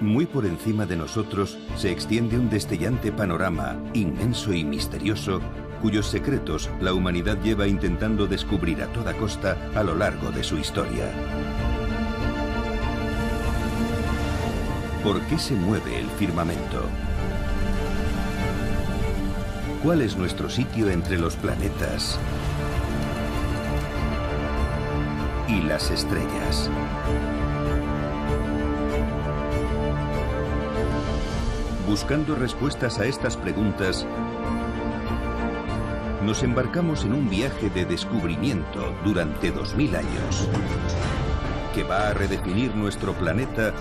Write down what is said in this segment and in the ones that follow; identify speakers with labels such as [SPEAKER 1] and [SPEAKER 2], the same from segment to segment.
[SPEAKER 1] Muy por encima de nosotros se extiende un destellante panorama, inmenso y misterioso, cuyos secretos la humanidad lleva intentando descubrir a toda costa a lo largo de su historia. ¿Por qué se mueve el firmamento? ¿Cuál es nuestro sitio entre los planetas y las estrellas? Buscando respuestas a estas preguntas, nos embarcamos en un viaje de descubrimiento durante 2000 años, que va a redefinir nuestro planeta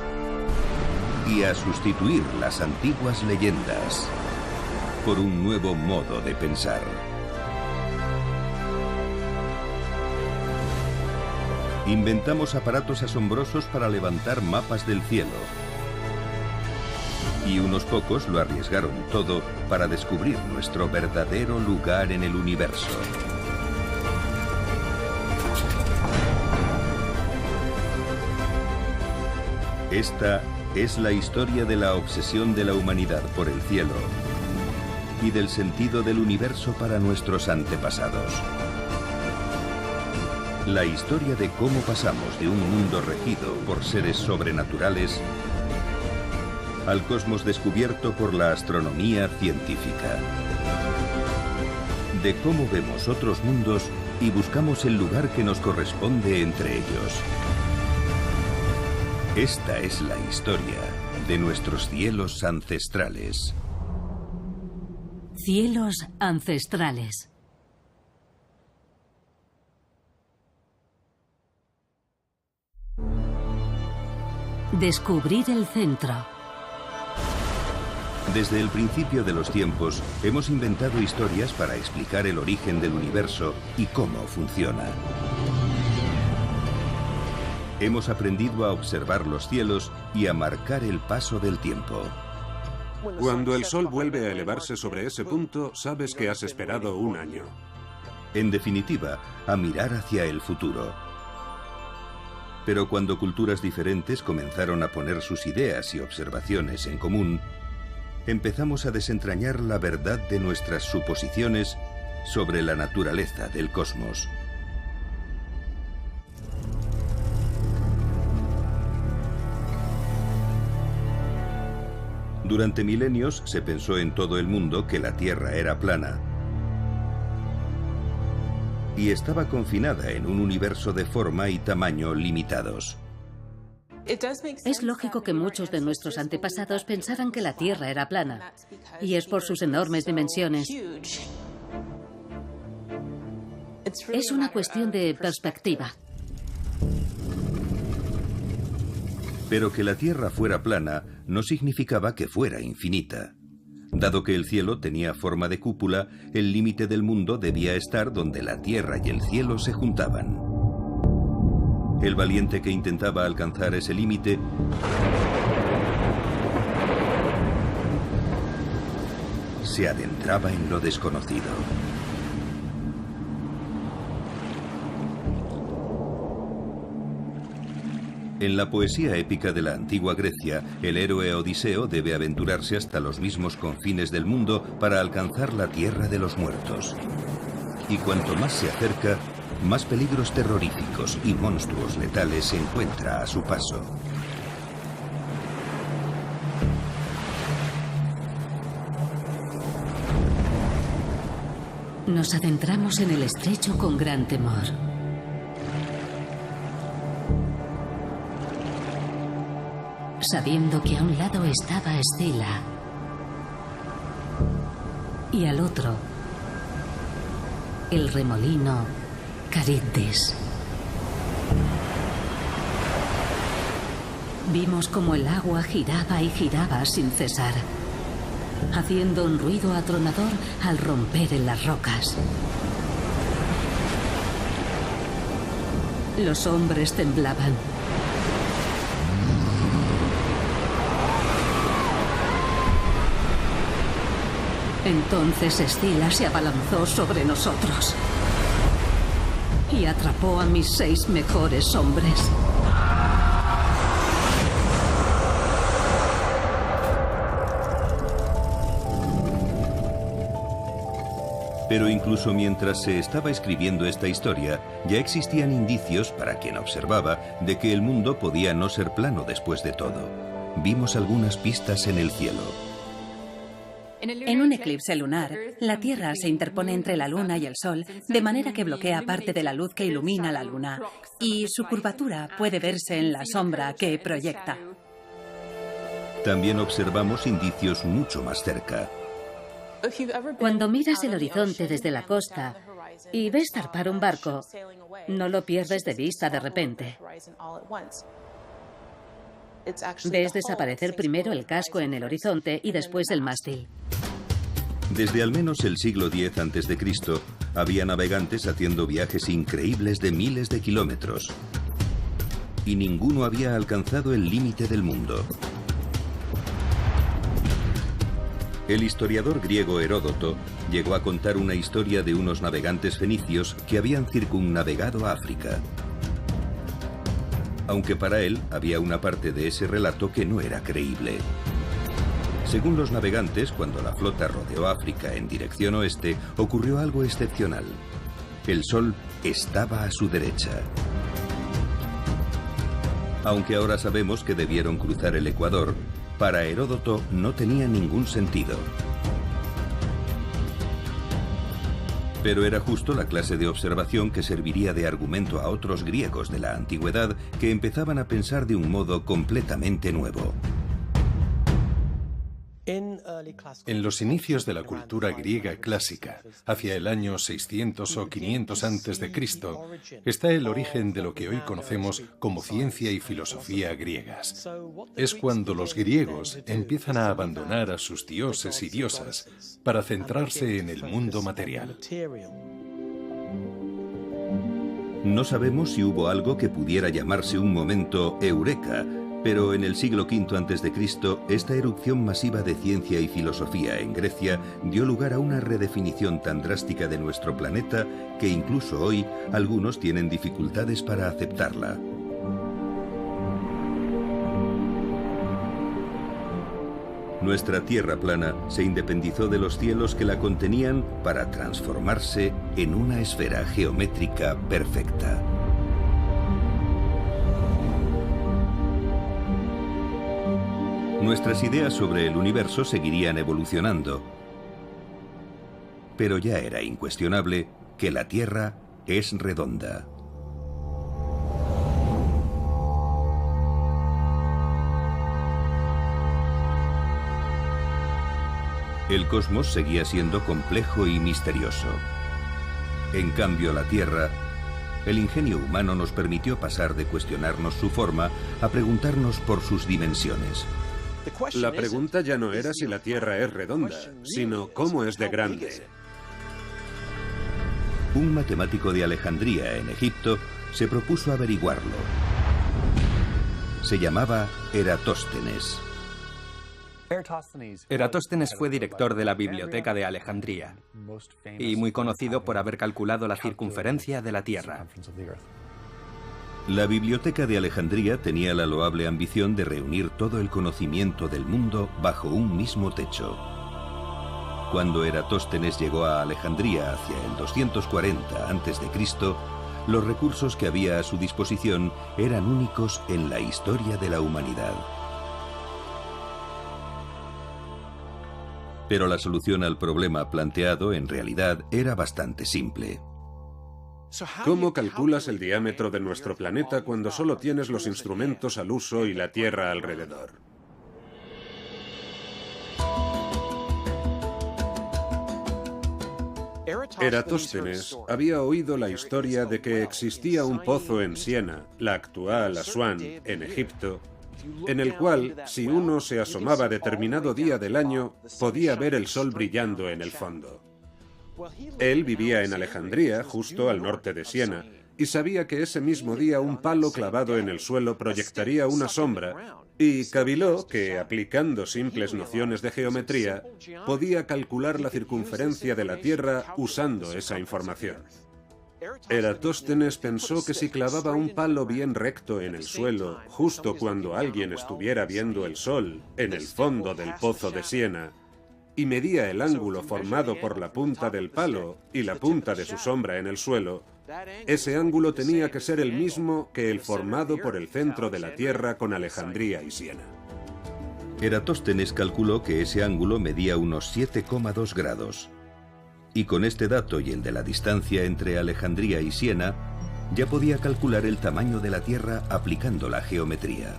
[SPEAKER 1] y a sustituir las antiguas leyendas por un nuevo modo de pensar. Inventamos aparatos asombrosos para levantar mapas del cielo. Y unos pocos lo arriesgaron todo para descubrir nuestro verdadero lugar en el universo. Esta es la historia de la obsesión de la humanidad por el cielo y del sentido del universo para nuestros antepasados. La historia de cómo pasamos de un mundo regido por seres sobrenaturales al cosmos descubierto por la astronomía científica. De cómo vemos otros mundos y buscamos el lugar que nos corresponde entre ellos. Esta es la historia de nuestros cielos ancestrales.
[SPEAKER 2] Cielos ancestrales. Descubrir el centro.
[SPEAKER 1] Desde el principio de los tiempos, hemos inventado historias para explicar el origen del universo y cómo funciona. Hemos aprendido a observar los cielos y a marcar el paso del tiempo.
[SPEAKER 3] Cuando el Sol vuelve a elevarse sobre ese punto, sabes que has esperado un año.
[SPEAKER 1] En definitiva, a mirar hacia el futuro. Pero cuando culturas diferentes comenzaron a poner sus ideas y observaciones en común, empezamos a desentrañar la verdad de nuestras suposiciones sobre la naturaleza del cosmos. Durante milenios se pensó en todo el mundo que la Tierra era plana y estaba confinada en un universo de forma y tamaño limitados.
[SPEAKER 2] Es lógico que muchos de nuestros antepasados pensaran que la Tierra era plana, y es por sus enormes dimensiones. Es una cuestión de perspectiva.
[SPEAKER 1] Pero que la Tierra fuera plana no significaba que fuera infinita. Dado que el cielo tenía forma de cúpula, el límite del mundo debía estar donde la Tierra y el cielo se juntaban. El valiente que intentaba alcanzar ese límite se adentraba en lo desconocido. En la poesía épica de la antigua Grecia, el héroe Odiseo debe aventurarse hasta los mismos confines del mundo para alcanzar la tierra de los muertos. Y cuanto más se acerca, más peligros terroríficos y monstruos letales se encuentra a su paso.
[SPEAKER 2] Nos adentramos en el estrecho con gran temor. Sabiendo que a un lado estaba Escila y al otro el remolino Caríddes. Vimos como el agua giraba y giraba sin cesar, haciendo un ruido atronador al romper en las rocas. Los hombres temblaban. Entonces Escila se abalanzó sobre nosotros y atrapó a mis 6 mejores hombres.
[SPEAKER 1] Pero incluso mientras se estaba escribiendo esta historia, ya existían indicios para quien observaba de que el mundo podía no ser plano después de todo. Vimos algunas pistas en el cielo.
[SPEAKER 4] En un eclipse lunar, la Tierra se interpone entre la Luna y el Sol, de manera que bloquea parte de la luz que ilumina la Luna, y su curvatura puede verse en la sombra que proyecta.
[SPEAKER 1] También observamos indicios mucho más cerca.
[SPEAKER 2] Cuando miras el horizonte desde la costa y ves zarpar un barco, no lo pierdes de vista de repente. Ves desaparecer primero el casco en el horizonte y después el mástil.
[SPEAKER 1] Desde al menos el siglo X a.C., había navegantes haciendo viajes increíbles de miles de kilómetros. Y ninguno había alcanzado el límite del mundo. El historiador griego Heródoto llegó a contar una historia de unos navegantes fenicios que habían circunnavegado África. Aunque para él había una parte de ese relato que no era creíble. Según los navegantes, cuando la flota rodeó África en dirección oeste, ocurrió algo excepcional. El sol estaba a su derecha. Aunque ahora sabemos que debieron cruzar el Ecuador, para Heródoto no tenía ningún sentido. Pero era justo la clase de observación que serviría de argumento a otros griegos de la antigüedad que empezaban a pensar de un modo completamente nuevo.
[SPEAKER 5] En los inicios de la cultura griega clásica, hacia el año 600 o 500 a.C., está el origen de lo que hoy conocemos como ciencia y filosofía griegas. Es cuando los griegos empiezan a abandonar a sus dioses y diosas para centrarse en el mundo material.
[SPEAKER 1] No sabemos si hubo algo que pudiera llamarse un momento eureka, pero en el siglo V a.C., esta erupción masiva de ciencia y filosofía en Grecia dio lugar a una redefinición tan drástica de nuestro planeta que incluso hoy algunos tienen dificultades para aceptarla. Nuestra Tierra plana se independizó de los cielos que la contenían para transformarse en una esfera geométrica perfecta. Nuestras ideas sobre el universo seguirían evolucionando, pero ya era incuestionable que la Tierra es redonda. El cosmos seguía siendo complejo y misterioso. En cambio, la Tierra, el ingenio humano nos permitió pasar de cuestionarnos su forma a preguntarnos por sus dimensiones.
[SPEAKER 3] La pregunta ya no era si la Tierra es redonda, sino cómo es de grande.
[SPEAKER 1] Un matemático de Alejandría, en Egipto, se propuso averiguarlo. Se llamaba Eratóstenes.
[SPEAKER 6] Eratóstenes fue director de la Biblioteca de Alejandría y muy conocido por haber calculado la circunferencia de la Tierra.
[SPEAKER 1] La Biblioteca de Alejandría tenía la loable ambición de reunir todo el conocimiento del mundo bajo un mismo techo. Cuando Eratóstenes llegó a Alejandría hacia el 240 a.C., los recursos que había a su disposición eran únicos en la historia de la humanidad. Pero la solución al problema planteado en realidad era bastante simple.
[SPEAKER 3] ¿Cómo calculas el diámetro de nuestro planeta cuando solo tienes los instrumentos al uso y la Tierra alrededor? Eratóstenes había oído la historia de que existía un pozo en Siena, la actual Asuán, en Egipto, en el cual, si uno se asomaba determinado día del año, podía ver el sol brillando en el fondo. Él vivía en Alejandría, justo al norte de Siena, y sabía que ese mismo día un palo clavado en el suelo proyectaría una sombra, y caviló que, aplicando simples nociones de geometría, podía calcular la circunferencia de la Tierra usando esa información. Eratóstenes pensó que si clavaba un palo bien recto en el suelo, justo cuando alguien estuviera viendo el sol en el fondo del pozo de Siena, y medía el ángulo formado por la punta del palo y la punta de su sombra en el suelo, ese ángulo tenía que ser el mismo que el formado por el centro de la Tierra con Alejandría y Siena.
[SPEAKER 1] Eratóstenes calculó que ese ángulo medía unos 7,2 grados. Y con este dato y el de la distancia entre Alejandría y Siena, ya podía calcular el tamaño de la Tierra aplicando la geometría.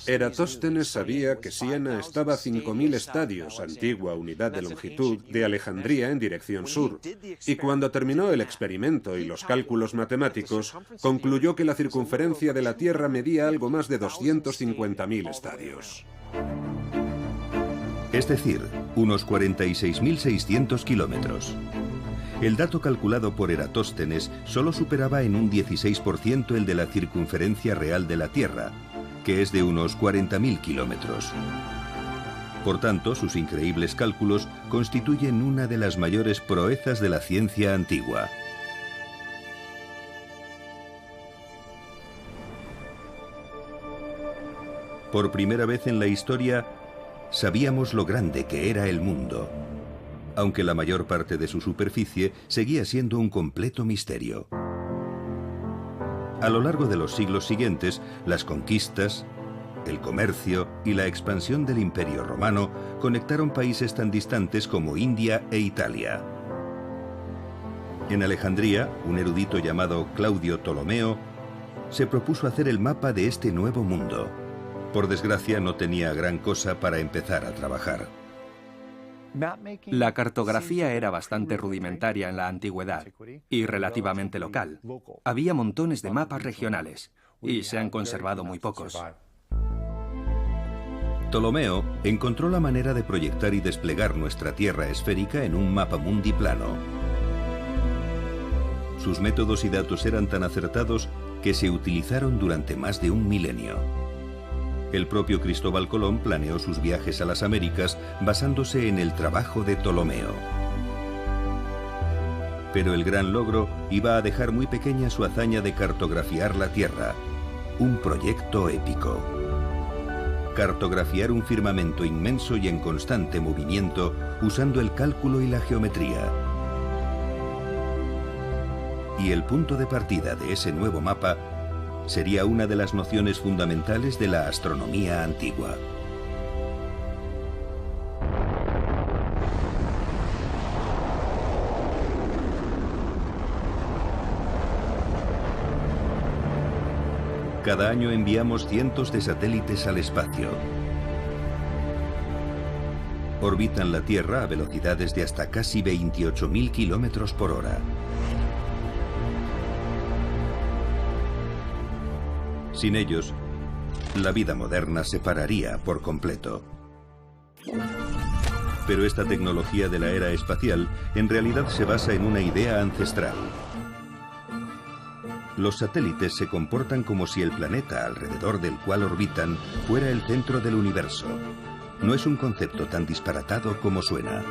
[SPEAKER 3] Eratóstenes sabía que Siena estaba a 5.000 estadios, antigua unidad de longitud, de Alejandría en dirección sur, y cuando terminó el experimento y los cálculos matemáticos, concluyó que la circunferencia de la Tierra medía algo más de 250.000 estadios.
[SPEAKER 1] Es decir, unos 46.600 kilómetros. El dato calculado por Eratóstenes solo superaba en un 16% el de la circunferencia real de la Tierra, que es de unos 40.000 kilómetros. Por tanto, sus increíbles cálculos constituyen una de las mayores proezas de la ciencia antigua. Por primera vez en la historia, sabíamos lo grande que era el mundo, aunque la mayor parte de su superficie seguía siendo un completo misterio. A lo largo de los siglos siguientes, las conquistas, el comercio y la expansión del Imperio Romano conectaron países tan distantes como India e Italia. En Alejandría, un erudito llamado Claudio Ptolomeo se propuso hacer el mapa de este nuevo mundo. Por desgracia, no tenía gran cosa para empezar a trabajar.
[SPEAKER 6] La cartografía era bastante rudimentaria en la antigüedad y relativamente local. Había montones de mapas regionales y se han conservado muy pocos.
[SPEAKER 1] Ptolomeo encontró la manera de proyectar y desplegar nuestra Tierra esférica en un mapamundi plano. Sus métodos y datos eran tan acertados que se utilizaron durante más de un milenio. El propio Cristóbal Colón planeó sus viajes a las Américas basándose en el trabajo de Ptolomeo. Pero el gran logro iba a dejar muy pequeña su hazaña de cartografiar la Tierra, un proyecto épico. Cartografiar un firmamento inmenso y en constante movimiento usando el cálculo y la geometría. Y el punto de partida de ese nuevo mapa sería una de las nociones fundamentales de la astronomía antigua. Cada año enviamos cientos de satélites al espacio. Orbitan la Tierra a velocidades de hasta casi 28.000 kilómetros por hora. Sin ellos, la vida moderna se pararía por completo. Pero esta tecnología de la era espacial en realidad se basa en una idea ancestral. Los satélites se comportan como si el planeta alrededor del cual orbitan fuera el centro del universo. No es un concepto tan disparatado como suena.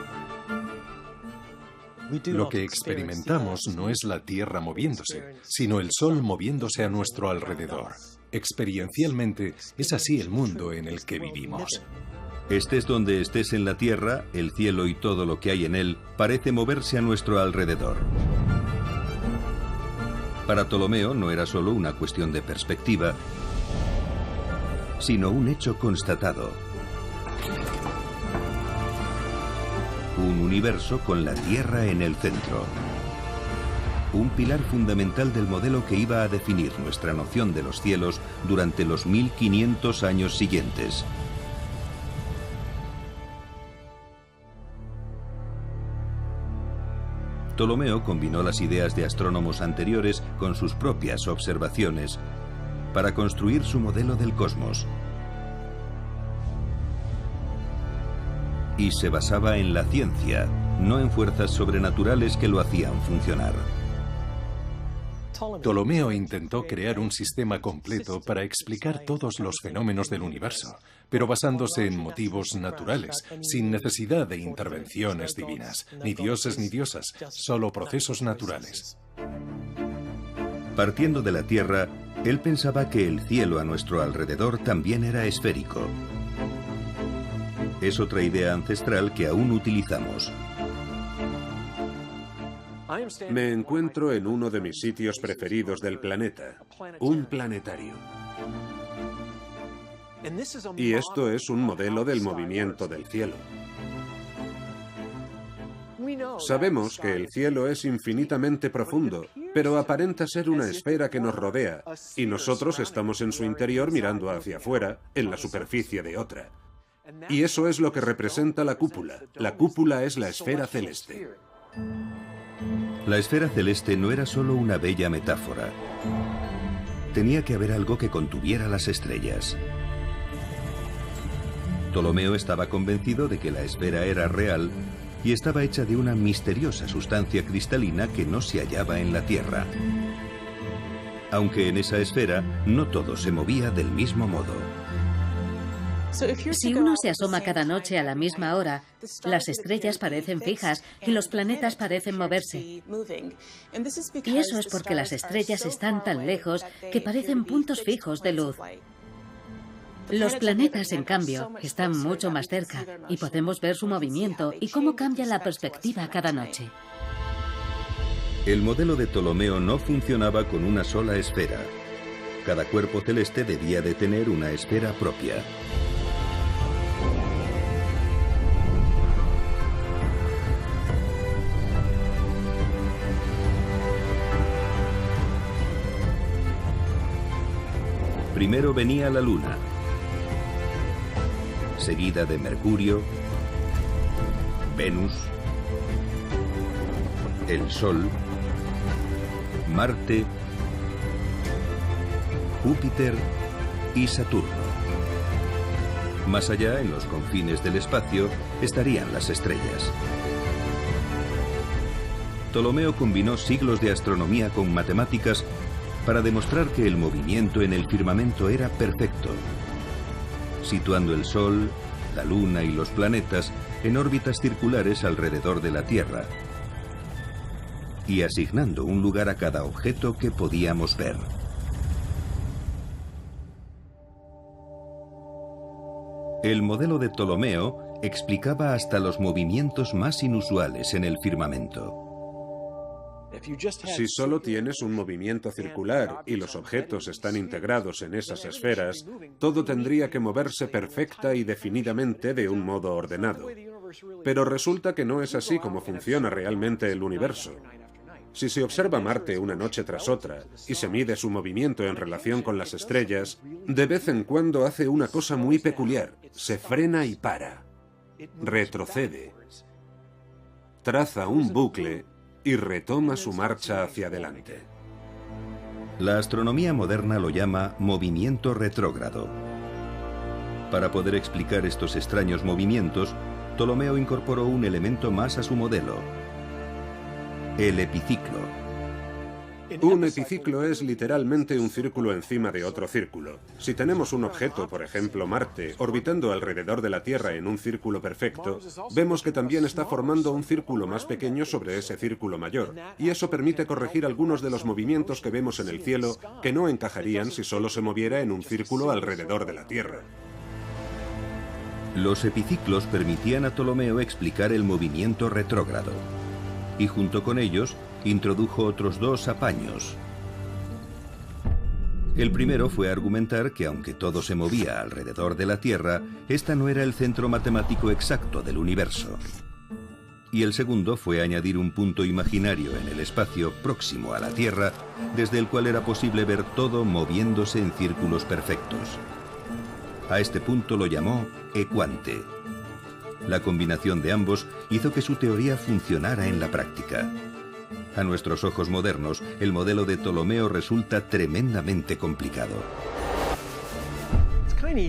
[SPEAKER 5] Lo que experimentamos no es la Tierra moviéndose, sino el Sol moviéndose a nuestro alrededor. Experiencialmente, es así el mundo en el que vivimos.
[SPEAKER 1] Estés donde estés en la Tierra, el cielo y todo lo que hay en él parece moverse a nuestro alrededor. Para Ptolomeo no era solo una cuestión de perspectiva, sino un hecho constatado. Un universo con la Tierra en el centro. Un pilar fundamental del modelo que iba a definir nuestra noción de los cielos durante los 1500 años siguientes. Ptolomeo combinó las ideas de astrónomos anteriores con sus propias observaciones para construir su modelo del cosmos. Y se basaba en la ciencia, no en fuerzas sobrenaturales que lo hacían funcionar.
[SPEAKER 5] Ptolomeo intentó crear un sistema completo para explicar todos los fenómenos del universo, pero basándose en motivos naturales, sin necesidad de intervenciones divinas, ni dioses ni diosas, solo procesos naturales.
[SPEAKER 1] Partiendo de la Tierra, él pensaba que el cielo a nuestro alrededor también era esférico. Es otra idea ancestral que aún utilizamos.
[SPEAKER 3] Me encuentro en uno de mis sitios preferidos del planeta, un planetario. Y esto es un modelo del movimiento del cielo. Sabemos que el cielo es infinitamente profundo, pero aparenta ser una esfera que nos rodea, y nosotros estamos en su interior mirando hacia afuera, en la superficie de otra. Y eso es lo que representa la cúpula. La cúpula es la esfera celeste.
[SPEAKER 1] La esfera celeste no era solo una bella metáfora. Tenía que haber algo que contuviera las estrellas. Ptolomeo estaba convencido de que la esfera era real y estaba hecha de una misteriosa sustancia cristalina que no se hallaba en la Tierra. Aunque en esa esfera no todo se movía del mismo modo.
[SPEAKER 2] Si uno se asoma cada noche a la misma hora, las estrellas parecen fijas y los planetas parecen moverse. Y eso es porque las estrellas están tan lejos que parecen puntos fijos de luz. Los planetas, en cambio, están mucho más cerca y podemos ver su movimiento y cómo cambia la perspectiva cada noche.
[SPEAKER 1] El modelo de Ptolomeo no funcionaba con una sola esfera. Cada cuerpo celeste debía de tener una esfera propia. Primero venía la Luna, seguida de Mercurio, Venus, el Sol, Marte, Júpiter y Saturno. Más allá, en los confines del espacio, estarían las estrellas. Ptolomeo combinó siglos de astronomía con matemáticas para demostrar que el movimiento en el firmamento era perfecto, situando el Sol, la Luna y los planetas en órbitas circulares alrededor de la Tierra y asignando un lugar a cada objeto que podíamos ver. El modelo de Ptolomeo explicaba hasta los movimientos más inusuales en el firmamento.
[SPEAKER 3] Si solo tienes un movimiento circular y los objetos están integrados en esas esferas, todo tendría que moverse perfecta y definidamente de un modo ordenado. Pero resulta que no es así como funciona realmente el universo. Si se observa Marte una noche tras otra y se mide su movimiento en relación con las estrellas, de vez en cuando hace una cosa muy peculiar: se frena y para, retrocede, traza un bucle y retoma su marcha hacia adelante.
[SPEAKER 1] La astronomía moderna lo llama movimiento retrógrado. Para poder explicar estos extraños movimientos, Ptolomeo incorporó un elemento más a su modelo: el epiciclo.
[SPEAKER 3] Un epiciclo es literalmente un círculo encima de otro círculo. Si tenemos un objeto, por ejemplo Marte, orbitando alrededor de la Tierra en un círculo perfecto, vemos que también está formando un círculo más pequeño sobre ese círculo mayor, y eso permite corregir algunos de los movimientos que vemos en el cielo que no encajarían si solo se moviera en un círculo alrededor de la Tierra.
[SPEAKER 1] Los epiciclos permitían a Ptolomeo explicar el movimiento retrógrado, y junto con ellos introdujo otros dos apaños. El primero fue argumentar que aunque todo se movía alrededor de la Tierra, esta no era el centro matemático exacto del universo. Y el segundo fue añadir un punto imaginario en el espacio próximo a la Tierra, desde el cual era posible ver todo moviéndose en círculos perfectos. A este punto lo llamó ecuante. La combinación de ambos hizo que su teoría funcionara en la práctica. A nuestros ojos modernos, el modelo de Ptolomeo resulta tremendamente complicado.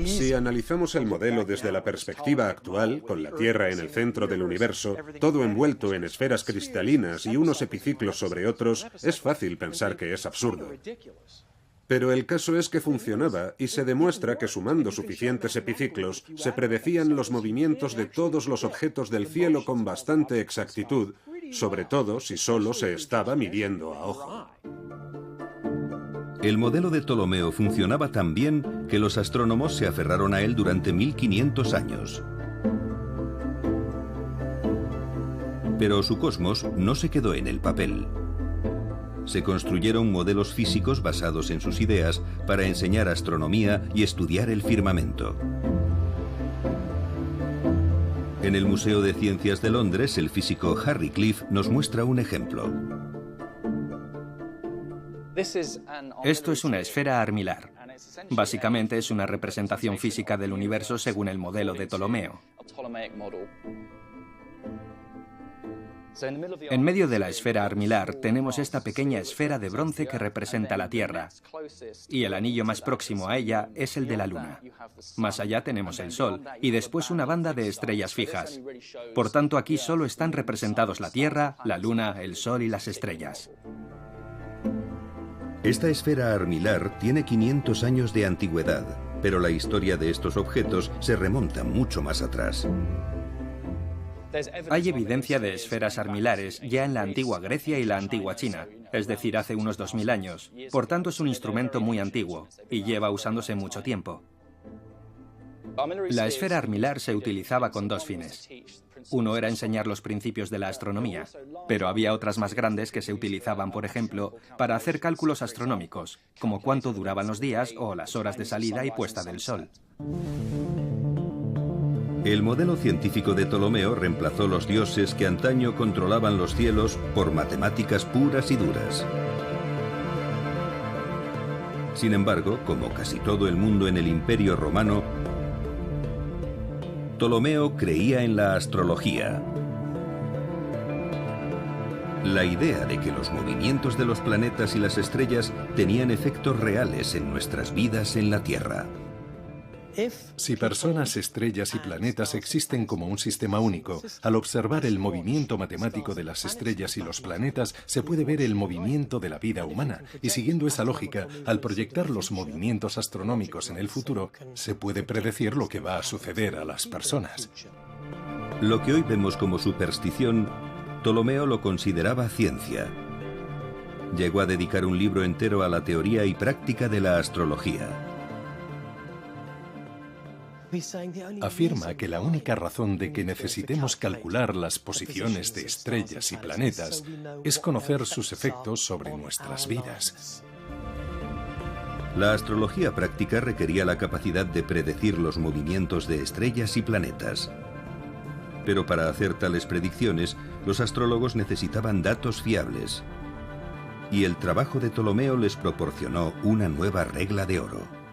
[SPEAKER 3] Si analizamos el modelo desde la perspectiva actual, con la Tierra en el centro del universo, todo envuelto en esferas cristalinas y unos epiciclos sobre otros, es fácil pensar que es absurdo. Pero el caso es que funcionaba y se demuestra que sumando suficientes epiciclos se predecían los movimientos de todos los objetos del cielo con bastante exactitud, sobre todo si solo se estaba midiendo a ojo.
[SPEAKER 1] El modelo de Ptolomeo funcionaba tan bien que los astrónomos se aferraron a él durante 1500 años. Pero su cosmos no se quedó en el papel. Se construyeron modelos físicos basados en sus ideas para enseñar astronomía y estudiar el firmamento. En el Museo de Ciencias de Londres, el físico Harry Cliff nos muestra un ejemplo.
[SPEAKER 6] Esto es una esfera armilar. Básicamente es una representación física del universo según el modelo de Ptolomeo. En medio de la esfera armilar tenemos esta pequeña esfera de bronce que representa la Tierra, y el anillo más próximo a ella es el de la Luna. Más allá tenemos el Sol, y después una banda de estrellas fijas. Por tanto, aquí solo están representados la Tierra, la Luna, el Sol y las estrellas.
[SPEAKER 1] Esta esfera armilar tiene 500 años de antigüedad, pero la historia de estos objetos se remonta mucho más atrás.
[SPEAKER 6] Hay evidencia de esferas armilares ya en la antigua Grecia y la antigua China, es decir, hace unos 2000 años. Por tanto, es un instrumento muy antiguo y lleva usándose mucho tiempo. La esfera armilar se utilizaba con dos fines. Uno era enseñar los principios de la astronomía, pero había otras más grandes que se utilizaban, por ejemplo, para hacer cálculos astronómicos, como cuánto duraban los días o las horas de salida y puesta del sol.
[SPEAKER 1] El modelo científico de Ptolomeo reemplazó los dioses que antaño controlaban los cielos por matemáticas puras y duras. Sin embargo, como casi todo el mundo en el Imperio Romano, Ptolomeo creía en la astrología. La idea de que los movimientos de los planetas y las estrellas tenían efectos reales en nuestras vidas en la Tierra.
[SPEAKER 5] Si personas, estrellas y planetas existen como un sistema único, al observar el movimiento matemático de las estrellas y los planetas, se puede ver el movimiento de la vida humana. Y siguiendo esa lógica, al proyectar los movimientos astronómicos en el futuro, se puede predecir lo que va a suceder a las personas.
[SPEAKER 1] Lo que hoy vemos como superstición, Ptolomeo lo consideraba ciencia. Llegó a dedicar un libro entero a la teoría y práctica de la astrología.
[SPEAKER 5] Afirma que la única razón de que necesitemos calcular las posiciones de estrellas y planetas es conocer sus efectos sobre nuestras vidas.
[SPEAKER 1] La astrología práctica requería la capacidad de predecir los movimientos de estrellas y planetas. Pero para hacer tales predicciones, los astrólogos necesitaban datos fiables. Y el trabajo de Ptolomeo les proporcionó una nueva regla de oro.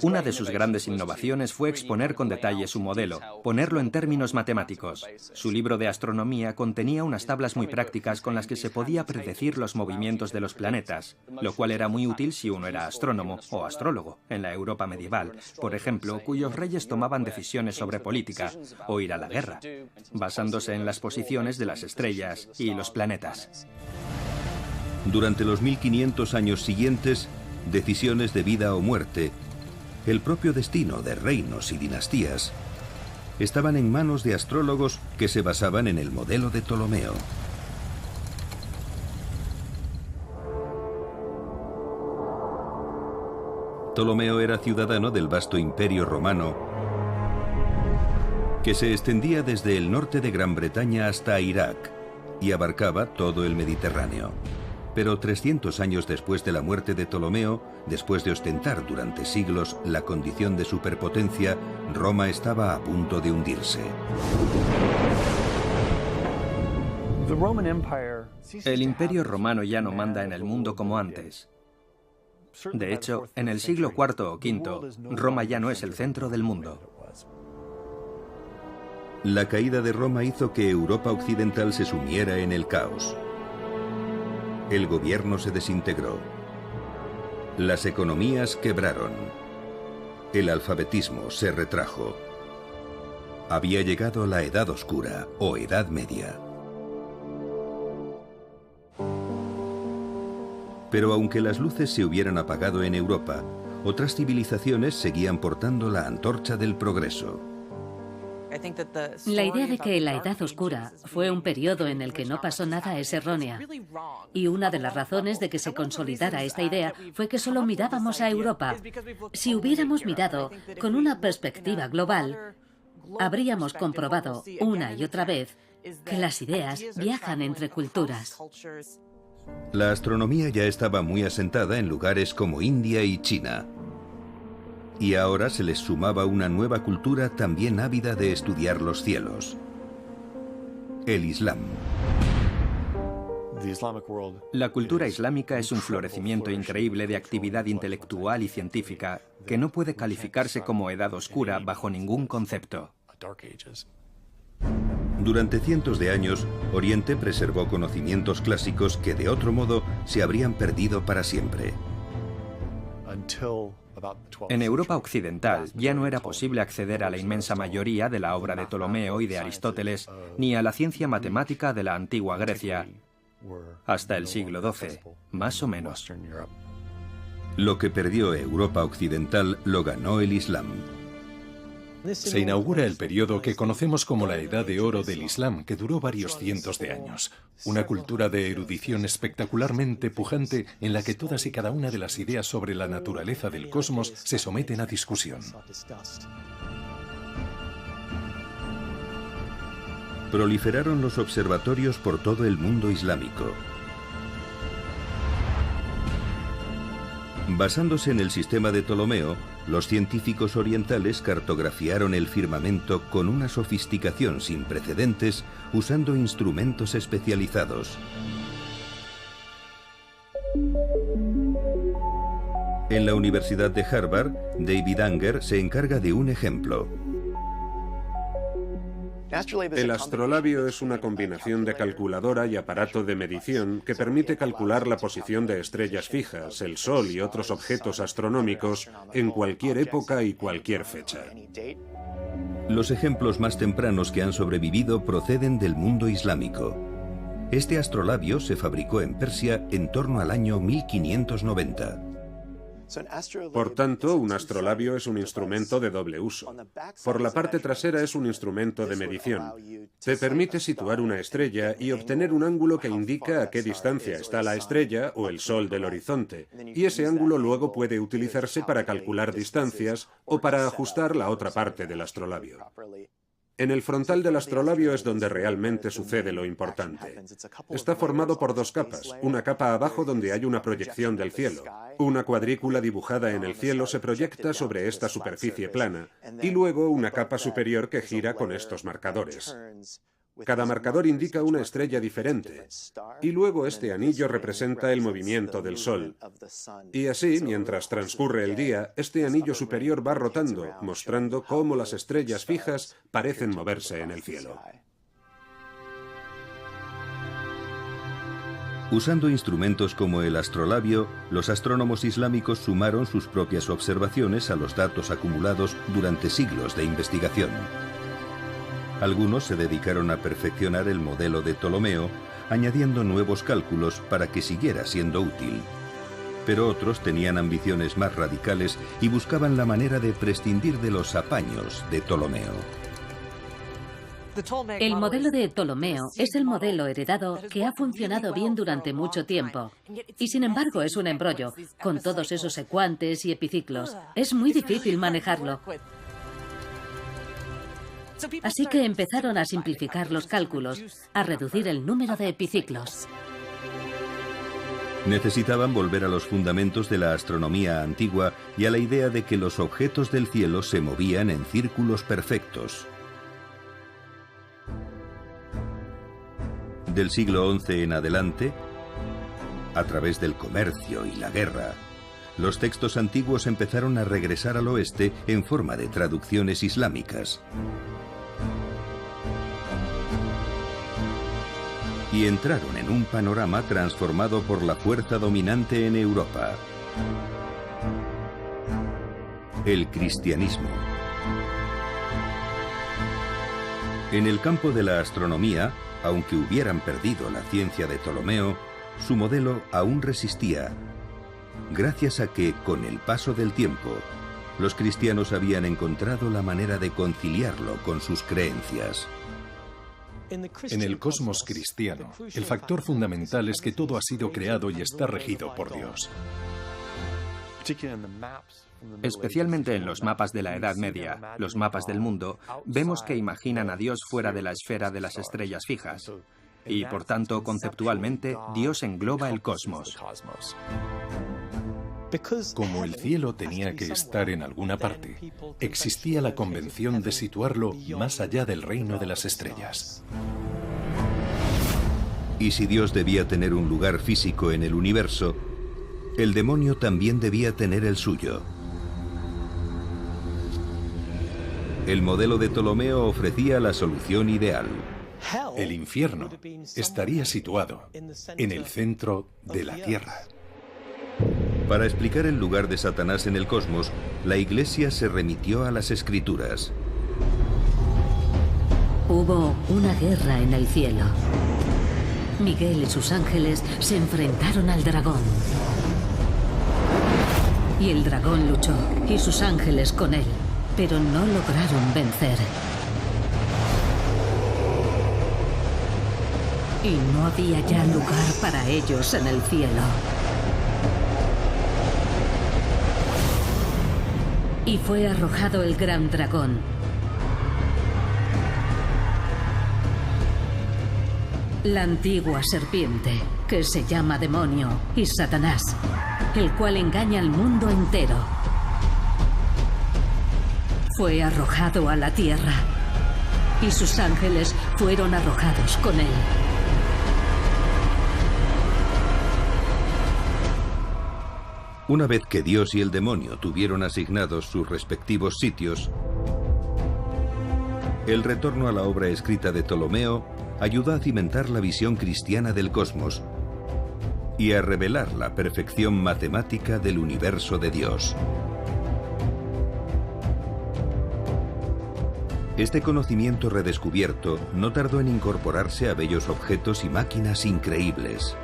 [SPEAKER 6] Una de sus grandes innovaciones fue exponer con detalle su modelo, ponerlo en términos matemáticos. Su libro de astronomía contenía unas tablas muy prácticas con las que se podía predecir los movimientos de los planetas, lo cual era muy útil si uno era astrónomo o astrólogo en la Europa medieval, por ejemplo, cuyos reyes tomaban decisiones sobre política o ir a la guerra, basándose en las posiciones de las estrellas y los planetas.
[SPEAKER 1] Durante los 1500 años siguientes, decisiones de vida o muerte, el propio destino de reinos y dinastías, estaban en manos de astrólogos que se basaban en el modelo de Ptolomeo. Ptolomeo era ciudadano del vasto imperio romano que se extendía desde el norte de Gran Bretaña hasta Irak y abarcaba todo el Mediterráneo. Pero 300 años después de la muerte de Ptolomeo, después de ostentar durante siglos la condición de superpotencia, Roma estaba a punto de hundirse.
[SPEAKER 6] El Imperio Romano ya no manda en el mundo como antes. De hecho, en el siglo IV o V, Roma ya no es el centro del mundo.
[SPEAKER 1] La caída de Roma hizo que Europa occidental se sumiera en el caos. El gobierno se desintegró. Las economías quebraron. El alfabetismo se retrajo. Había llegado la Edad Oscura o Edad Media. Pero aunque las luces se hubieran apagado en Europa, otras civilizaciones seguían portando la antorcha del progreso.
[SPEAKER 2] La idea de que la Edad Oscura fue un periodo en el que no pasó nada es errónea. Y una de las razones de que se consolidara esta idea fue que solo mirábamos a Europa. Si hubiéramos mirado con una perspectiva global, habríamos comprobado una y otra vez que las ideas viajan entre culturas.
[SPEAKER 1] La astronomía ya estaba muy asentada en lugares como India y China. Y ahora se les sumaba una nueva cultura también ávida de estudiar los cielos: el Islam.
[SPEAKER 6] La cultura islámica es un florecimiento increíble de actividad intelectual y científica que no puede calificarse como edad oscura bajo ningún concepto.
[SPEAKER 1] Durante cientos de años, Oriente preservó conocimientos clásicos que de otro modo se habrían perdido para siempre.
[SPEAKER 6] En Europa occidental ya no era posible acceder a la inmensa mayoría de la obra de Ptolomeo y de Aristóteles, ni a la ciencia matemática de la antigua Grecia, hasta el siglo XII, más o menos.
[SPEAKER 1] Lo que perdió Europa occidental lo ganó el Islam.
[SPEAKER 5] Se inaugura el periodo que conocemos como la Edad de Oro del Islam, que duró varios cientos de años. Una cultura de erudición espectacularmente pujante en la que todas y cada una de las ideas sobre la naturaleza del cosmos se someten a discusión.
[SPEAKER 1] Proliferaron los observatorios por todo el mundo islámico. Basándose en el sistema de Ptolomeo, los científicos orientales cartografiaron el firmamento con una sofisticación sin precedentes, usando instrumentos especializados. En la Universidad de Harvard, David Anger se encarga de un ejemplo.
[SPEAKER 3] El astrolabio es una combinación de calculadora y aparato de medición que permite calcular la posición de estrellas fijas, el Sol y otros objetos astronómicos en cualquier época y cualquier fecha.
[SPEAKER 1] Los ejemplos más tempranos que han sobrevivido proceden del mundo islámico. Este astrolabio se fabricó en Persia en torno al año 1590.
[SPEAKER 3] Por tanto, un astrolabio es un instrumento de doble uso. Por la parte trasera es un instrumento de medición. Te permite situar una estrella y obtener un ángulo que indica a qué distancia está la estrella o el Sol del horizonte, y ese ángulo luego puede utilizarse para calcular distancias o para ajustar la otra parte del astrolabio. En el frontal del astrolabio es donde realmente sucede lo importante. Está formado por dos capas, una capa abajo donde hay una proyección del cielo. Una cuadrícula dibujada en el cielo se proyecta sobre esta superficie plana, y luego una capa superior que gira con estos marcadores. Cada marcador indica una estrella diferente, y luego este anillo representa el movimiento del Sol. Y así, mientras transcurre el día, este anillo superior va rotando, mostrando cómo las estrellas fijas parecen moverse en el cielo.
[SPEAKER 1] Usando instrumentos como el astrolabio, los astrónomos islámicos sumaron sus propias observaciones a los datos acumulados durante siglos de investigación. Algunos se dedicaron a perfeccionar el modelo de Ptolomeo, añadiendo nuevos cálculos para que siguiera siendo útil. Pero otros tenían ambiciones más radicales y buscaban la manera de prescindir de los apaños de Ptolomeo.
[SPEAKER 2] El modelo de Ptolomeo es el modelo heredado que ha funcionado bien durante mucho tiempo. Y sin embargo es un embrollo, con todos esos secuantes y epiciclos. Es muy difícil manejarlo. Así que empezaron a simplificar los cálculos, a reducir el número de epiciclos.
[SPEAKER 1] Necesitaban volver a los fundamentos de la astronomía antigua y a la idea de que los objetos del cielo se movían en círculos perfectos. Del siglo XI en adelante, a través del comercio y la guerra, los textos antiguos empezaron a regresar al oeste en forma de traducciones islámicas. Y entraron en un panorama transformado por la fuerza dominante en Europa: el cristianismo. En el campo de la astronomía, aunque hubieran perdido la ciencia de Ptolomeo, su modelo aún resistía, gracias a que, con el paso del tiempo, los cristianos habían encontrado la manera de conciliarlo con sus creencias.
[SPEAKER 5] En el cosmos cristiano, el factor fundamental es que todo ha sido creado y está regido por Dios.
[SPEAKER 6] Especialmente en los mapas de la Edad Media, los mapas del mundo, vemos que imaginan a Dios fuera de la esfera de las estrellas fijas. Y por tanto, conceptualmente, Dios engloba el cosmos.
[SPEAKER 5] Como el cielo tenía que estar en alguna parte, existía la convención de situarlo más allá del reino de las estrellas.
[SPEAKER 1] Y si Dios debía tener un lugar físico en el universo, el demonio también debía tener el suyo. El modelo de Ptolomeo ofrecía la solución ideal.
[SPEAKER 5] El infierno estaría situado en el centro de la Tierra.
[SPEAKER 1] Para explicar el lugar de Satanás en el cosmos, la Iglesia se remitió a las Escrituras.
[SPEAKER 2] Hubo una guerra en el cielo. Miguel y sus ángeles se enfrentaron al dragón. Y el dragón luchó, y sus ángeles con él, pero no lograron vencer. Y no había ya lugar para ellos en el cielo. Y fue arrojado el gran dragón. La antigua serpiente, que se llama demonio, y Satanás, el cual engaña al mundo entero. Fue arrojado a la tierra, y sus ángeles fueron arrojados con él.
[SPEAKER 1] Una vez que Dios y el demonio tuvieron asignados sus respectivos sitios, el retorno a la obra escrita de Ptolomeo ayudó a cimentar la visión cristiana del cosmos y a revelar la perfección matemática del universo de Dios. Este conocimiento redescubierto no tardó en incorporarse a bellos objetos y máquinas increíbles,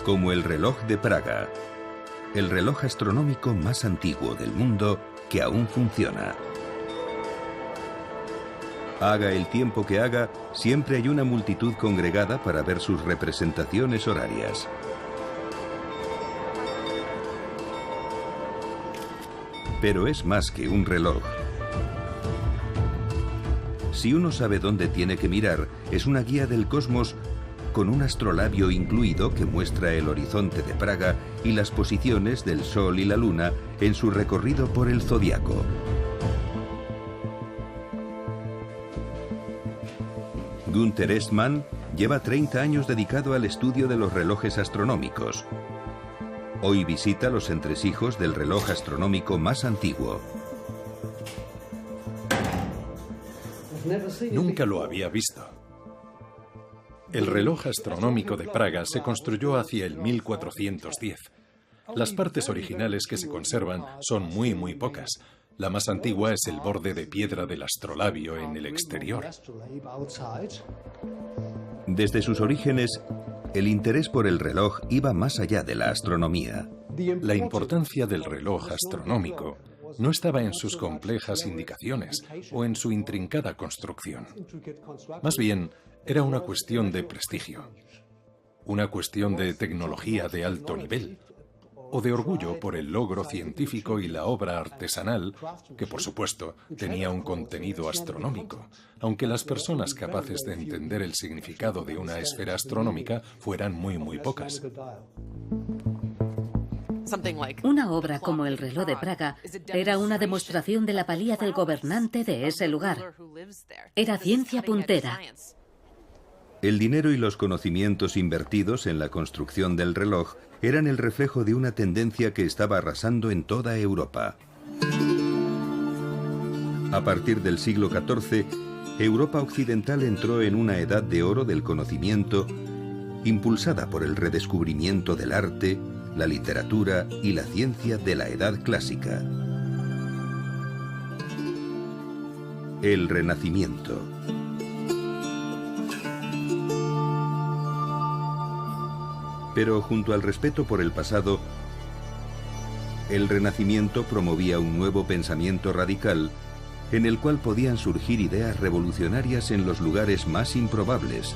[SPEAKER 1] como el reloj de Praga, el reloj astronómico más antiguo del mundo que aún funciona. Haga el tiempo que haga, siempre hay una multitud congregada para ver sus representaciones horarias. Pero es más que un reloj. Si uno sabe dónde tiene que mirar, es una guía del cosmos con un astrolabio incluido que muestra el horizonte de Praga y las posiciones del Sol y la Luna en su recorrido por el zodiaco. Günther Estmann lleva 30 años dedicado al estudio de los relojes astronómicos. Hoy visita los entresijos del reloj astronómico más antiguo.
[SPEAKER 5] Nunca lo había visto. El reloj astronómico de Praga se construyó hacia el 1410. Las partes originales que se conservan son muy pocas. La más antigua es el borde de piedra del astrolabio en el exterior.
[SPEAKER 1] Desde sus orígenes, el interés por el reloj iba más allá de la astronomía.
[SPEAKER 5] La importancia del reloj astronómico no estaba en sus complejas indicaciones o en su intrincada construcción. Más bien, era una cuestión de prestigio, una cuestión de tecnología de alto nivel, o de orgullo por el logro científico y la obra artesanal, que por supuesto tenía un contenido astronómico, aunque las personas capaces de entender el significado de una esfera astronómica fueran muy pocas.
[SPEAKER 2] Una obra como el reloj de Praga era una demostración de la valía del gobernante de ese lugar. Era ciencia puntera.
[SPEAKER 1] El dinero y los conocimientos invertidos en la construcción del reloj eran el reflejo de una tendencia que estaba arrasando en toda Europa. A partir del siglo XIV, Europa occidental entró en una edad de oro del conocimiento, impulsada por el redescubrimiento del arte, la literatura y la ciencia de la Edad Clásica. El Renacimiento. Pero junto al respeto por el pasado, el Renacimiento promovía un nuevo pensamiento radical en el cual podían surgir ideas revolucionarias en los lugares más improbables,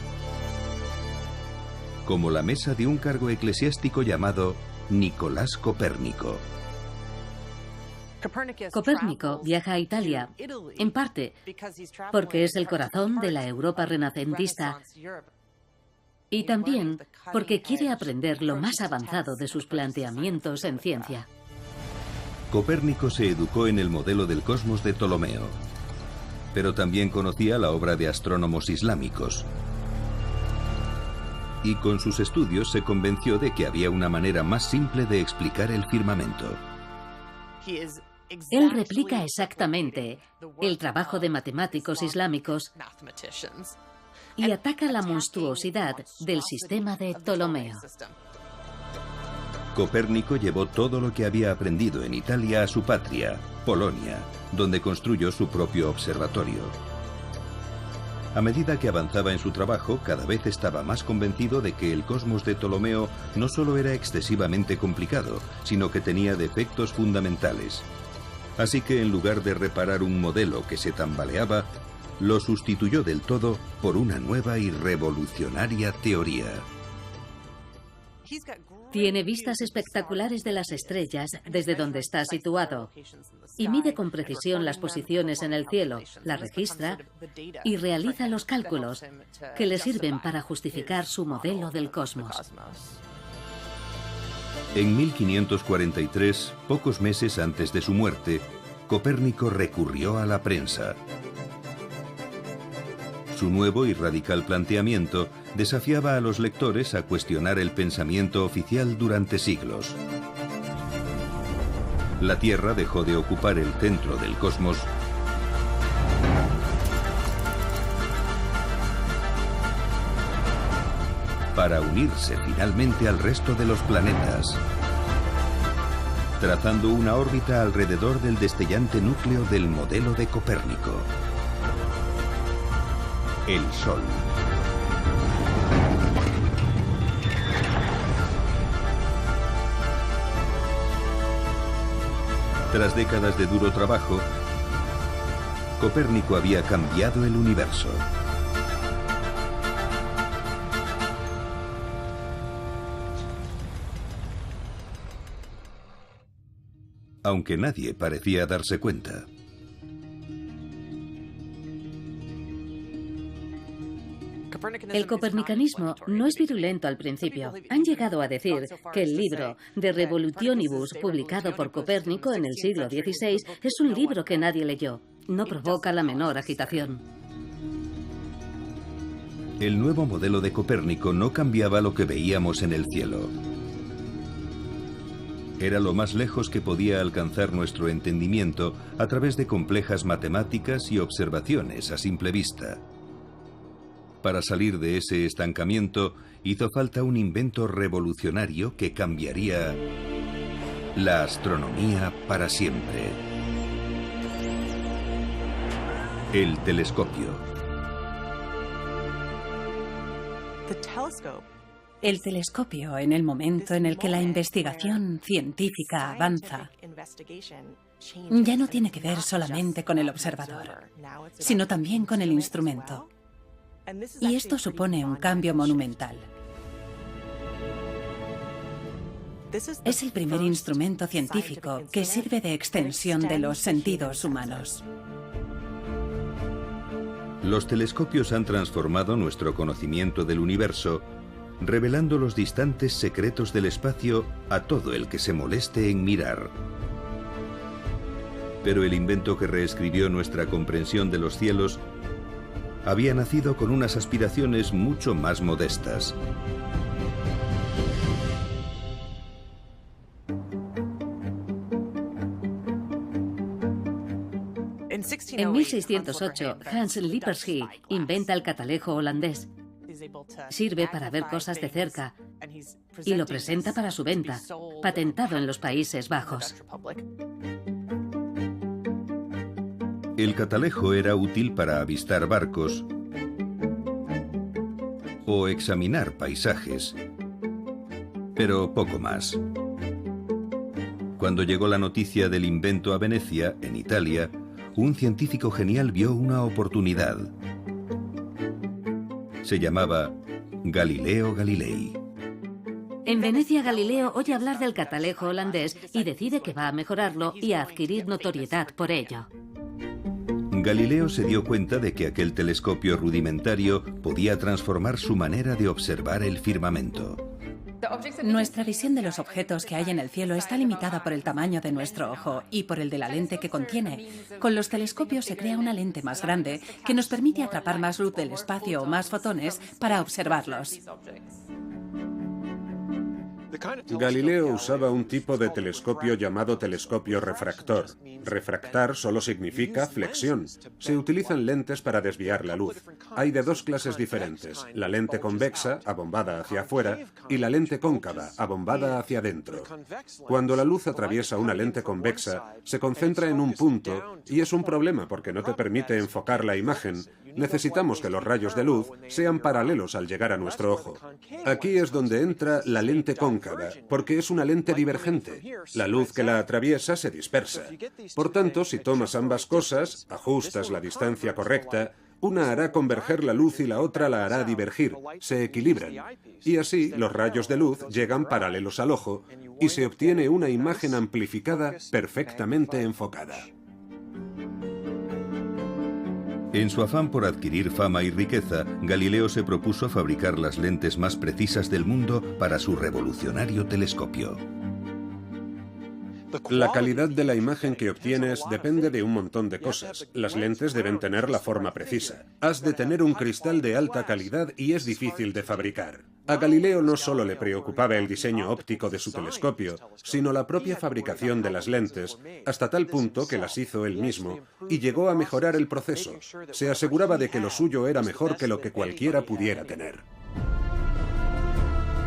[SPEAKER 1] como la mesa de un cargo eclesiástico llamado Nicolás Copérnico.
[SPEAKER 2] Copérnico viaja a Italia, en parte porque es el corazón de la Europa renacentista y también porque quiere aprender lo más avanzado de sus planteamientos en ciencia.
[SPEAKER 1] Copérnico se educó en el modelo del cosmos de Ptolomeo, pero también conocía la obra de astrónomos islámicos. Y con sus estudios se convenció de que había una manera más simple de explicar el firmamento.
[SPEAKER 2] Él replica exactamente el trabajo de matemáticos islámicos y ataca la monstruosidad del sistema de Ptolomeo.
[SPEAKER 1] Copérnico llevó todo lo que había aprendido en Italia a su patria, Polonia, donde construyó su propio observatorio. A medida que avanzaba en su trabajo, cada vez estaba más convencido de que el cosmos de Ptolomeo no solo era excesivamente complicado, sino que tenía defectos fundamentales. Así que en lugar de reparar un modelo que se tambaleaba, lo sustituyó del todo por una nueva y revolucionaria teoría.
[SPEAKER 2] Tiene vistas espectaculares de las estrellas desde donde está situado y mide con precisión las posiciones en el cielo, las registra y realiza los cálculos que le sirven para justificar su modelo del cosmos.
[SPEAKER 1] En 1543, pocos meses antes de su muerte, Copérnico recurrió a la prensa. Su nuevo y radical planteamiento desafiaba a los lectores a cuestionar el pensamiento oficial durante siglos. La Tierra dejó de ocupar el centro del cosmos para unirse finalmente al resto de los planetas, trazando una órbita alrededor del destellante núcleo del modelo de Copérnico: el Sol. Tras décadas de duro trabajo, Copérnico había cambiado el universo. Aunque nadie parecía darse cuenta.
[SPEAKER 2] El copernicanismo no es virulento al principio. Han llegado a decir que el libro De Revolutionibus, publicado por Copérnico en el siglo XVI, es un libro que nadie leyó. No provoca la menor agitación.
[SPEAKER 1] El nuevo modelo de Copérnico no cambiaba lo que veíamos en el cielo. Era lo más lejos que podía alcanzar nuestro entendimiento a través de complejas matemáticas y observaciones a simple vista. Para salir de ese estancamiento, hizo falta un invento revolucionario que cambiaría la astronomía para siempre. El telescopio.
[SPEAKER 4] El telescopio, en el momento en el que la investigación científica avanza, ya no tiene que ver solamente con el observador, sino también con el instrumento. Y esto supone un cambio monumental. Es el primer instrumento científico que sirve de extensión de los sentidos humanos.
[SPEAKER 1] Los telescopios han transformado nuestro conocimiento del universo, revelando los distantes secretos del espacio a todo el que se moleste en mirar. Pero el invento que reescribió nuestra comprensión de los cielos había nacido con unas aspiraciones mucho más modestas.
[SPEAKER 2] En 1608, Hans Lippershey inventa el catalejo holandés. Sirve para ver cosas de cerca y lo presenta para su venta, patentado en los Países Bajos.
[SPEAKER 1] El catalejo era útil para avistar barcos o examinar paisajes, pero poco más. Cuando llegó la noticia del invento a Venecia, en Italia, un científico genial vio una oportunidad. Se llamaba Galileo Galilei.
[SPEAKER 2] En Venecia, Galileo oye hablar del catalejo holandés y decide que va a mejorarlo y a adquirir notoriedad por ello.
[SPEAKER 1] Galileo se dio cuenta de que aquel telescopio rudimentario podía transformar su manera de observar el firmamento.
[SPEAKER 4] Nuestra visión de los objetos que hay en el cielo está limitada por el tamaño de nuestro ojo y por el de la lente que contiene. Con los telescopios se crea una lente más grande que nos permite atrapar más luz del espacio o más fotones para observarlos.
[SPEAKER 3] Galileo usaba un tipo de telescopio llamado telescopio refractor. Refractar solo significa flexión. Se utilizan lentes para desviar la luz. Hay de dos clases diferentes, la lente convexa, abombada hacia afuera, y la lente cóncava, abombada hacia adentro. Cuando la luz atraviesa una lente convexa, se concentra en un punto y es un problema porque no te permite enfocar la imagen. Necesitamos que los rayos de luz sean paralelos al llegar a nuestro ojo. Aquí es donde entra la lente cóncava, porque es una lente divergente. La luz que la atraviesa se dispersa. Por tanto, si tomas ambas cosas, ajustas la distancia correcta, una hará converger la luz y la otra la hará divergir, se equilibran. Y así los rayos de luz llegan paralelos al ojo y se obtiene una imagen amplificada perfectamente enfocada.
[SPEAKER 1] En su afán por adquirir fama y riqueza, Galileo se propuso fabricar las lentes más precisas del mundo para su revolucionario telescopio.
[SPEAKER 3] La calidad de la imagen que obtienes depende de un montón de cosas. Las lentes deben tener la forma precisa. Has de tener un cristal de alta calidad y es difícil de fabricar. A Galileo no solo le preocupaba el diseño óptico de su telescopio, sino la propia fabricación de las lentes, hasta tal punto que las hizo él mismo y llegó a mejorar el proceso. Se aseguraba de que lo suyo era mejor que lo que cualquiera pudiera tener.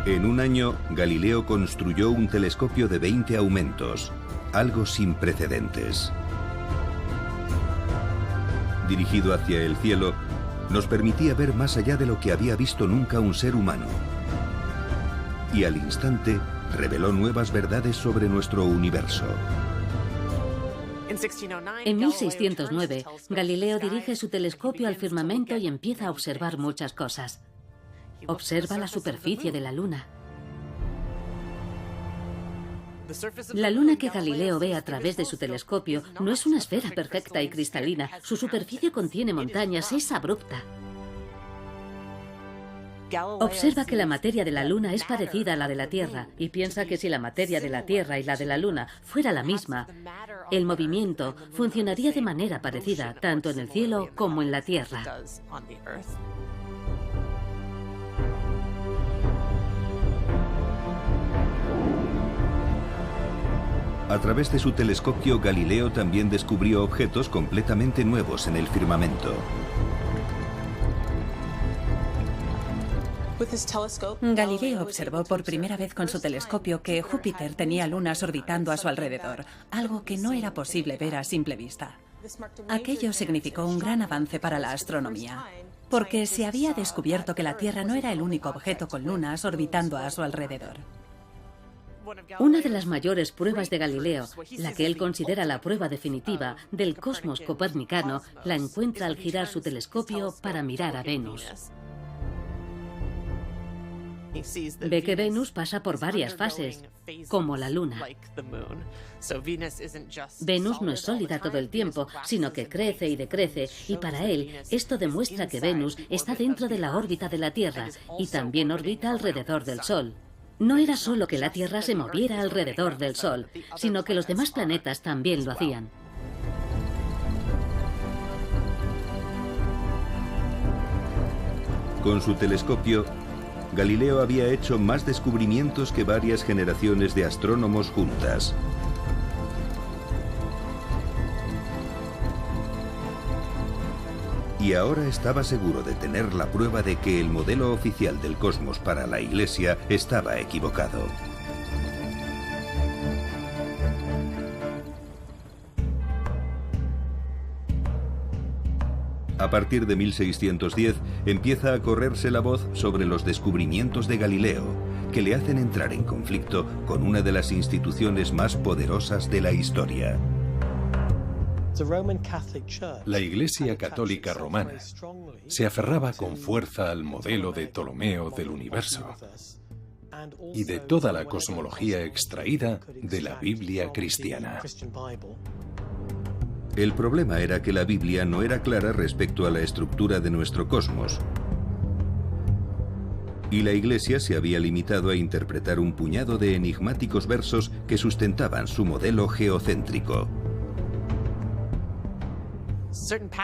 [SPEAKER 1] En un año, Galileo construyó un telescopio de 20 aumentos, algo sin precedentes. Dirigido hacia el cielo, nos permitía ver más allá de lo que había visto nunca un ser humano. Y al instante, reveló nuevas verdades sobre nuestro universo.
[SPEAKER 2] En 1609, Galileo dirige su telescopio al firmamento y empieza a observar muchas cosas. Observa la superficie de la Luna. La Luna que Galileo ve a través de su telescopio no es una esfera perfecta y cristalina. Su superficie contiene montañas, es abrupta. Observa que la materia de la Luna es parecida a la de la Tierra y piensa que si la materia de la Tierra y la de la Luna fuera la misma, el movimiento funcionaría de manera parecida, tanto en el cielo como en la Tierra.
[SPEAKER 1] A través de su telescopio, Galileo también descubrió objetos completamente nuevos en el firmamento.
[SPEAKER 4] Galileo observó por primera vez con su telescopio que Júpiter tenía lunas orbitando a su alrededor, algo que no era posible ver a simple vista. Aquello significó un gran avance para la astronomía, porque se había descubierto que la Tierra no era el único objeto con lunas orbitando a su alrededor.
[SPEAKER 2] Una de las mayores pruebas de Galileo, la que él considera la prueba definitiva del cosmos copernicano, la encuentra al girar su telescopio para mirar a Venus. Ve que Venus pasa por varias fases, como la Luna. Venus no es sólida todo el tiempo, sino que crece y decrece, y para él esto demuestra que Venus está dentro de la órbita de la Tierra y también orbita alrededor del Sol. No era solo que la Tierra se moviera alrededor del Sol, sino que los demás planetas también lo hacían.
[SPEAKER 1] Con su telescopio, Galileo había hecho más descubrimientos que varias generaciones de astrónomos juntas. Y ahora estaba seguro de tener la prueba de que el modelo oficial del cosmos para la Iglesia estaba equivocado. A partir de 1610 empieza a correrse la voz sobre los descubrimientos de Galileo, que le hacen entrar en conflicto con una de las instituciones más poderosas de la historia.
[SPEAKER 5] La Iglesia Católica Romana se aferraba con fuerza al modelo de Ptolomeo del universo. y de toda la cosmología extraída de la Biblia cristiana.
[SPEAKER 1] El problema era que la Biblia no era clara respecto a la estructura de nuestro cosmos. Y la Iglesia se había limitado a interpretar un puñado de enigmáticos versos que sustentaban su modelo geocéntrico.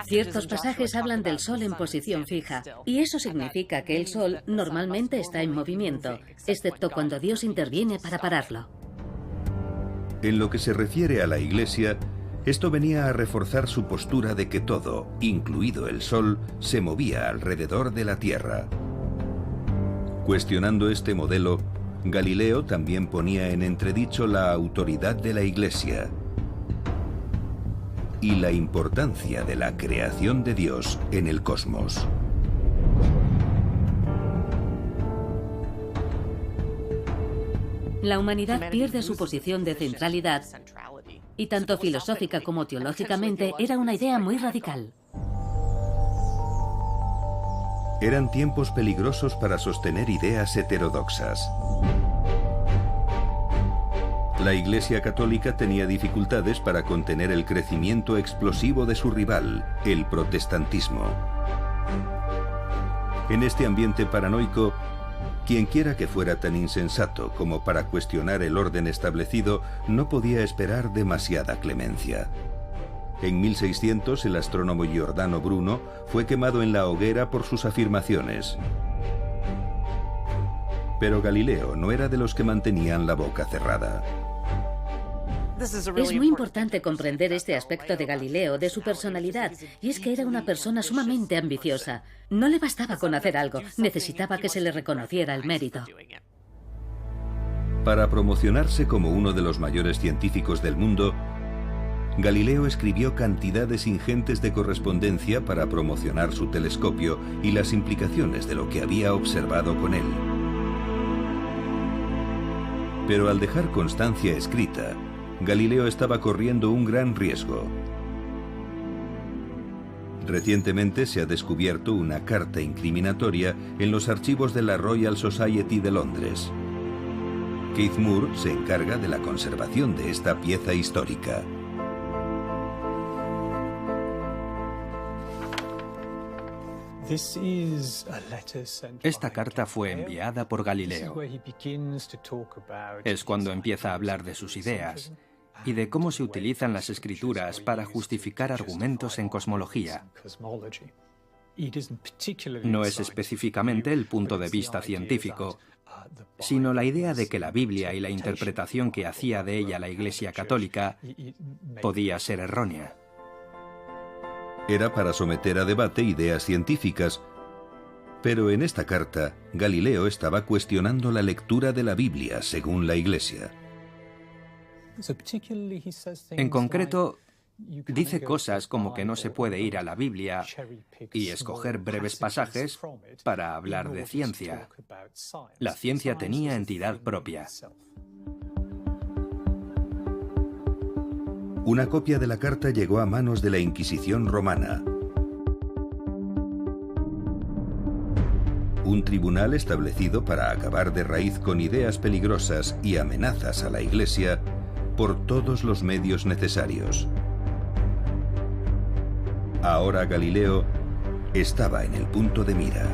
[SPEAKER 2] Ciertos pasajes hablan del Sol en posición fija, y eso significa que el Sol normalmente está en movimiento, excepto cuando Dios interviene para pararlo.
[SPEAKER 1] En lo que se refiere a la Iglesia, esto venía a reforzar su postura de que todo, incluido el Sol, se movía alrededor de la Tierra. Cuestionando este modelo, Galileo también ponía en entredicho la autoridad de la Iglesia y la importancia de la creación de Dios en el cosmos.
[SPEAKER 2] La humanidad pierde su posición de centralidad, y tanto filosófica como teológicamente era una idea muy radical.
[SPEAKER 1] Eran tiempos peligrosos para sostener ideas heterodoxas. La Iglesia Católica tenía dificultades para contener el crecimiento explosivo de su rival, el protestantismo. En este ambiente paranoico, quienquiera que fuera tan insensato como para cuestionar el orden establecido no podía esperar demasiada clemencia. En 1600, el astrónomo Giordano Bruno fue quemado en la hoguera por sus afirmaciones. Pero Galileo no era de los que mantenían la boca cerrada.
[SPEAKER 2] Es muy importante comprender este aspecto de Galileo, de su personalidad, y es que era una persona sumamente ambiciosa. No le bastaba con hacer algo, necesitaba que se le reconociera el mérito.
[SPEAKER 1] Para promocionarse como uno de los mayores científicos del mundo, Galileo escribió cantidades ingentes de correspondencia para promocionar su telescopio y las implicaciones de lo que había observado con él. Pero al dejar constancia escrita, Galileo estaba corriendo un gran riesgo. Recientemente se ha descubierto una carta incriminatoria en los archivos de la Royal Society de Londres. Keith Moore se encarga de la conservación de esta pieza histórica.
[SPEAKER 6] Esta carta fue enviada por Galileo. Es cuando empieza a hablar de sus ideas y de cómo se utilizan las escrituras para justificar argumentos en cosmología. No es específicamente el punto de vista científico, sino la idea de que la Biblia y la interpretación que hacía de ella la Iglesia Católica podía ser errónea.
[SPEAKER 1] Era para someter a debate ideas científicas, pero en esta carta, Galileo estaba cuestionando la lectura de la Biblia según la Iglesia.
[SPEAKER 6] En concreto, dice cosas como que no se puede ir a la Biblia y escoger breves pasajes para hablar de ciencia. La ciencia tenía entidad propia.
[SPEAKER 1] Una copia de la carta llegó a manos de la Inquisición romana. Un tribunal establecido para acabar de raíz con ideas peligrosas y amenazas a la Iglesia por todos los medios necesarios. Ahora Galileo estaba en el punto de mira.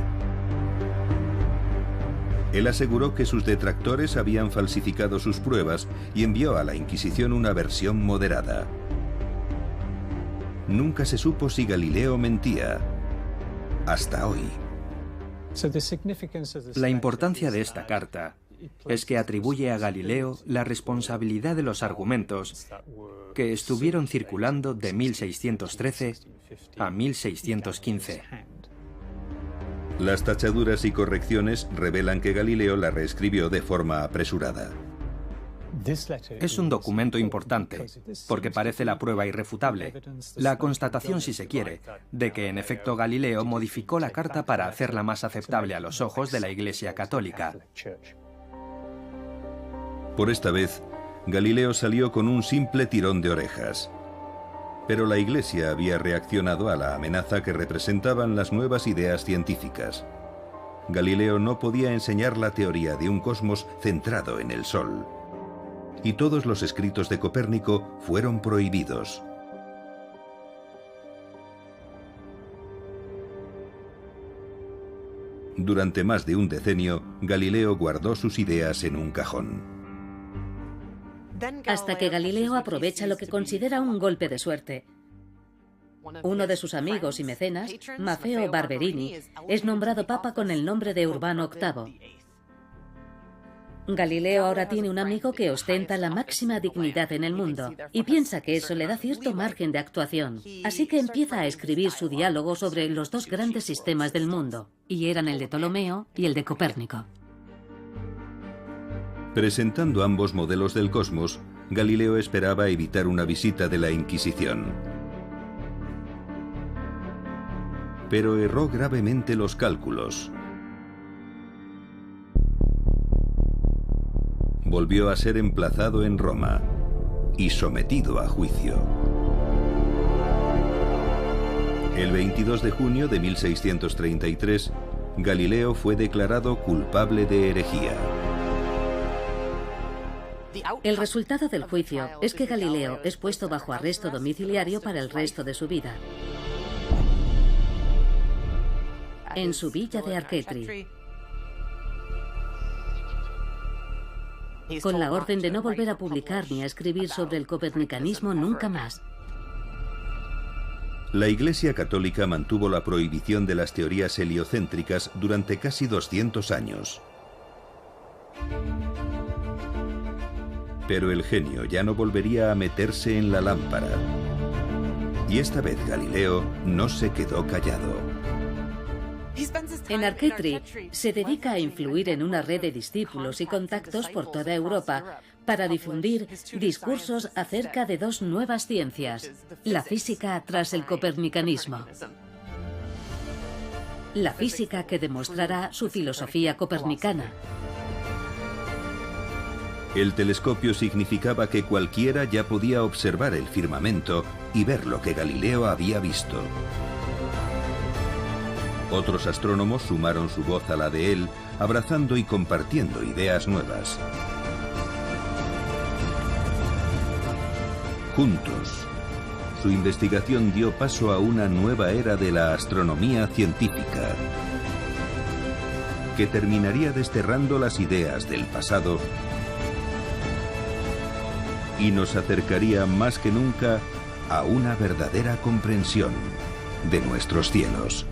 [SPEAKER 1] Él aseguró que sus detractores habían falsificado sus pruebas y envió a la Inquisición una versión moderada. Nunca se supo si Galileo mentía, hasta hoy.
[SPEAKER 6] La importancia de esta carta es que atribuye a Galileo la responsabilidad de los argumentos que estuvieron circulando de 1613 a 1615.
[SPEAKER 1] Las tachaduras y correcciones revelan que Galileo la reescribió de forma apresurada.
[SPEAKER 6] Es un documento importante, porque parece la prueba irrefutable, la constatación, si se quiere, de que en efecto Galileo modificó la carta para hacerla más aceptable a los ojos de la Iglesia Católica.
[SPEAKER 1] Por esta vez, Galileo salió con un simple tirón de orejas. Pero la Iglesia había reaccionado a la amenaza que representaban las nuevas ideas científicas. Galileo no podía enseñar la teoría de un cosmos centrado en el Sol. Y todos los escritos de Copérnico fueron prohibidos. Durante más de un decenio, Galileo guardó sus ideas en un cajón.
[SPEAKER 2] Hasta que Galileo aprovecha lo que considera un golpe de suerte. Uno de sus amigos y mecenas, Maffeo Barberini, es nombrado papa con el nombre de Urbano VIII. Galileo ahora tiene un amigo que ostenta la máxima dignidad en el mundo y piensa que eso le da cierto margen de actuación. Así que empieza a escribir su diálogo sobre los dos grandes sistemas del mundo, y eran el de Ptolomeo y el de Copérnico.
[SPEAKER 1] Presentando ambos modelos del cosmos, Galileo esperaba evitar una visita de la Inquisición. Pero erró gravemente los cálculos. Volvió a ser emplazado en Roma y sometido a juicio. El 22 de junio de 1633, Galileo fue declarado culpable de herejía.
[SPEAKER 2] El resultado del juicio es que Galileo es puesto bajo arresto domiciliario para el resto de su vida, en su villa de Arcetri, con la orden de no volver a publicar ni a escribir sobre el copernicanismo nunca más.
[SPEAKER 1] La Iglesia Católica mantuvo la prohibición de las teorías heliocéntricas durante casi 200 años. Pero el genio ya no volvería a meterse en la lámpara. Y esta vez Galileo no se quedó callado.
[SPEAKER 2] En Arcetri se dedica a influir en una red de discípulos y contactos por toda Europa para difundir discursos acerca de dos nuevas ciencias, la física tras el copernicanismo. La física que demostrará su filosofía copernicana.
[SPEAKER 1] El telescopio significaba que cualquiera ya podía observar el firmamento y ver lo que Galileo había visto. Otros astrónomos sumaron su voz a la de él, abrazando y compartiendo ideas nuevas. Juntos, su investigación dio paso a una nueva era de la astronomía científica, que terminaría desterrando las ideas del pasado y nos acercaría más que nunca a una verdadera comprensión de nuestros cielos.